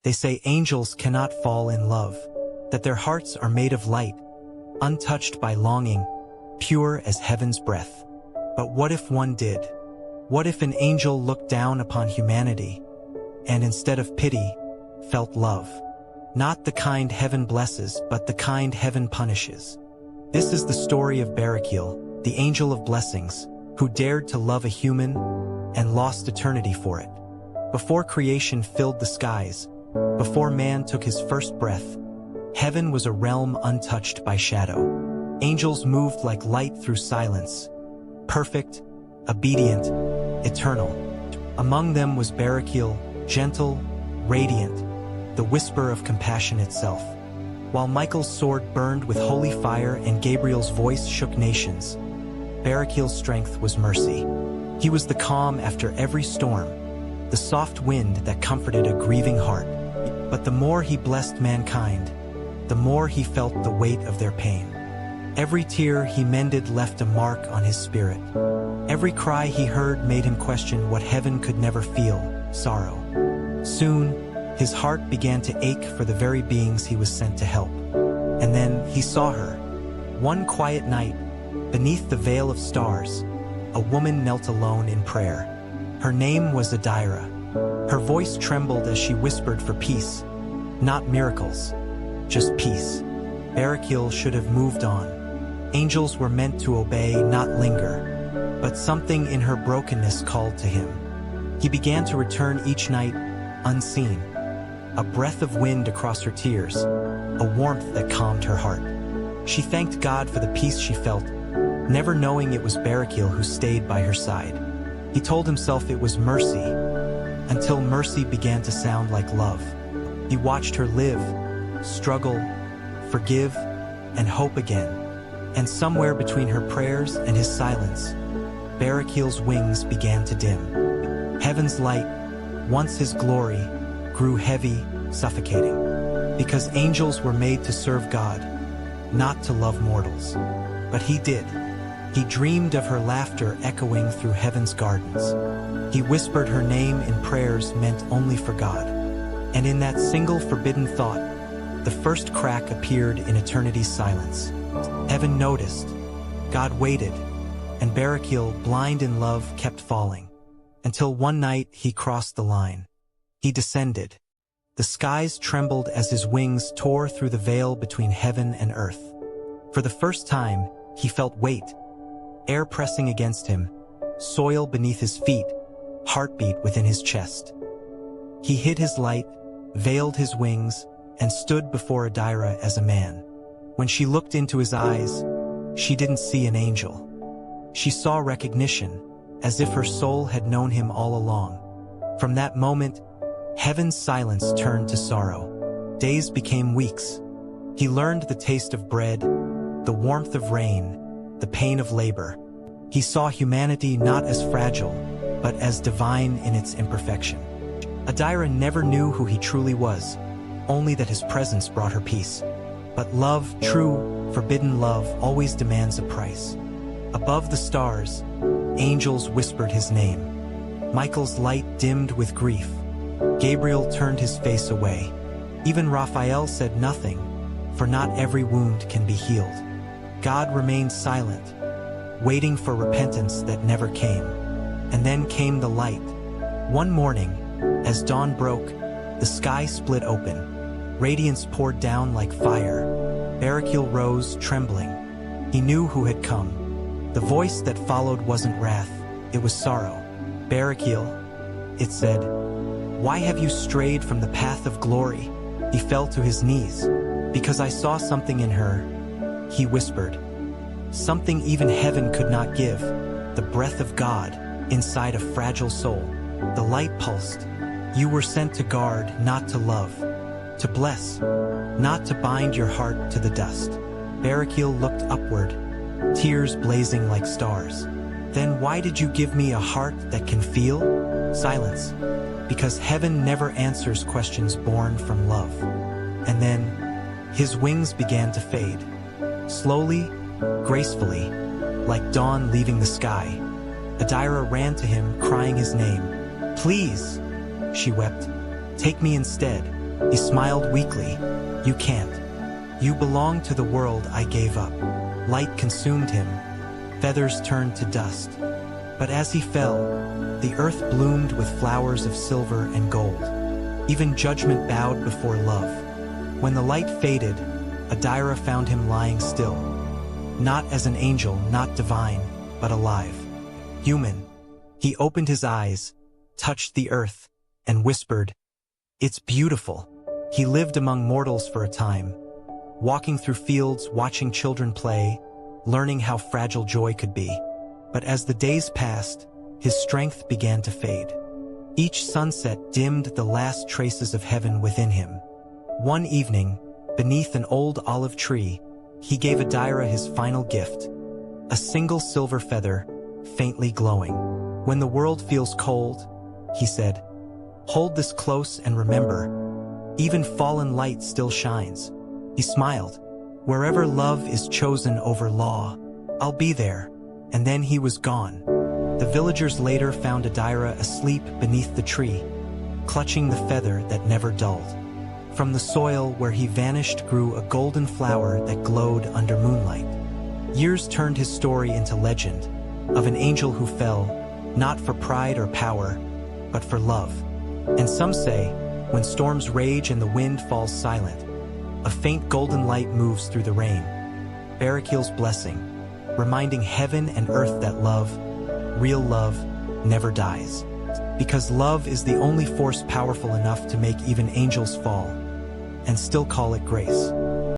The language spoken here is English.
They say angels cannot fall in love, that their hearts are made of light, untouched by longing, pure as heaven's breath. But what if one did? What if an angel looked down upon humanity, and instead of pity, felt love? Not the kind heaven blesses, but the kind heaven punishes. This is the story of Barakiel, the angel of blessings, who dared to love a human and lost eternity for it. Before creation filled the skies, before man took his first breath, heaven was a realm untouched by shadow. Angels moved like light through silence, perfect, obedient, eternal. Among them was Barakiel, gentle, radiant, the whisper of compassion itself. While Michael's sword burned with holy fire and Gabriel's voice shook nations, Barakiel's strength was mercy. He was the calm after every storm, the soft wind that comforted a grieving heart. But the more he blessed mankind, the more he felt the weight of their pain. Every tear he mended left a mark on his spirit. Every cry he heard made him question what heaven could never feel, sorrow. Soon, his heart began to ache for the very beings he was sent to help. And then he saw her. One quiet night, beneath the veil of stars, a woman knelt alone in prayer. Her name was Adira. Her voice trembled as she whispered for peace. Not miracles, just peace. Barakiel should have moved on. Angels were meant to obey, not linger. But something in her brokenness called to him. He began to return each night, unseen. A breath of wind across her tears, a warmth that calmed her heart. She thanked God for the peace she felt, never knowing it was Barakiel who stayed by her side. He told himself it was mercy, until mercy began to sound like love. He watched her live, struggle, forgive, and hope again. And somewhere between her prayers and his silence, Barakiel's wings began to dim. Heaven's light, once his glory, grew heavy, suffocating. Because angels were made to serve God, not to love mortals. But he did. He dreamed of her laughter echoing through heaven's gardens. He whispered her name in prayers meant only for God. And in that single forbidden thought, the first crack appeared in eternity's silence. Heaven noticed, God waited, and Barakiel, blind in love, kept falling. Until one night he crossed the line. He descended. The skies trembled as his wings tore through the veil between heaven and earth. For the first time, he felt weight, air pressing against him, soil beneath his feet, heartbeat within his chest. He hid his light, veiled his wings, and stood before Adira as a man. When she looked into his eyes, she didn't see an angel. She saw recognition, as if her soul had known him all along. From that moment, heaven's silence turned to sorrow. Days became weeks. He learned the taste of bread, the warmth of rain, the pain of labor. He saw humanity not as fragile, but as divine in its imperfection. Adira never knew who he truly was, only that his presence brought her peace. But love, true, forbidden love, always demands a price. Above the stars, angels whispered his name. Michael's light dimmed with grief. Gabriel turned his face away. Even Raphael said nothing, for not every wound can be healed. God remained silent, waiting for repentance that never came. And then came the light. One morning, as dawn broke, the sky split open. Radiance poured down like fire. Barakiel rose, trembling. He knew who had come. The voice that followed wasn't wrath, it was sorrow. Barakiel, it said, why have you strayed from the path of glory? He fell to his knees. Because I saw something in her, he whispered. Something even heaven could not give, the breath of God inside a fragile soul. The light pulsed. You were sent to guard, not to love. To bless, not to bind your heart to the dust. Barakiel looked upward, tears blazing like stars. Then why did you give me a heart that can feel? Silence. Because heaven never answers questions born from love. And then, his wings began to fade. Slowly, gracefully, like dawn leaving the sky. Adira ran to him, crying his name. Please, she wept, take me instead. He smiled weakly. You can't. You belong to the world I gave up. Light consumed him. Feathers turned to dust. But as he fell, the earth bloomed with flowers of silver and gold. Even judgment bowed before love. When the light faded, Adira found him lying still. Not as an angel, not divine, but alive. Human. He opened his eyes, touched the earth, and whispered, "It's beautiful." He lived among mortals for a time, walking through fields, watching children play, learning how fragile joy could be. But as the days passed, his strength began to fade. Each sunset dimmed the last traces of heaven within him. One evening, beneath an old olive tree, he gave Adira his final gift, a single silver feather, faintly glowing. "When the world feels cold," he said, "hold this close and remember, even fallen light still shines." He smiled. "Wherever love is chosen over law, I'll be there." And then he was gone. The villagers later found Adira asleep beneath the tree, clutching the feather that never dulled. From the soil where he vanished grew a golden flower that glowed under moonlight. Years turned his story into legend, of an angel who fell, not for pride or power, but for love. And some say, when storms rage and the wind falls silent, a faint golden light moves through the rain. Barakiel's blessing, reminding heaven and earth that love, real love, never dies. Because love is the only force powerful enough to make even angels fall, and still call it grace.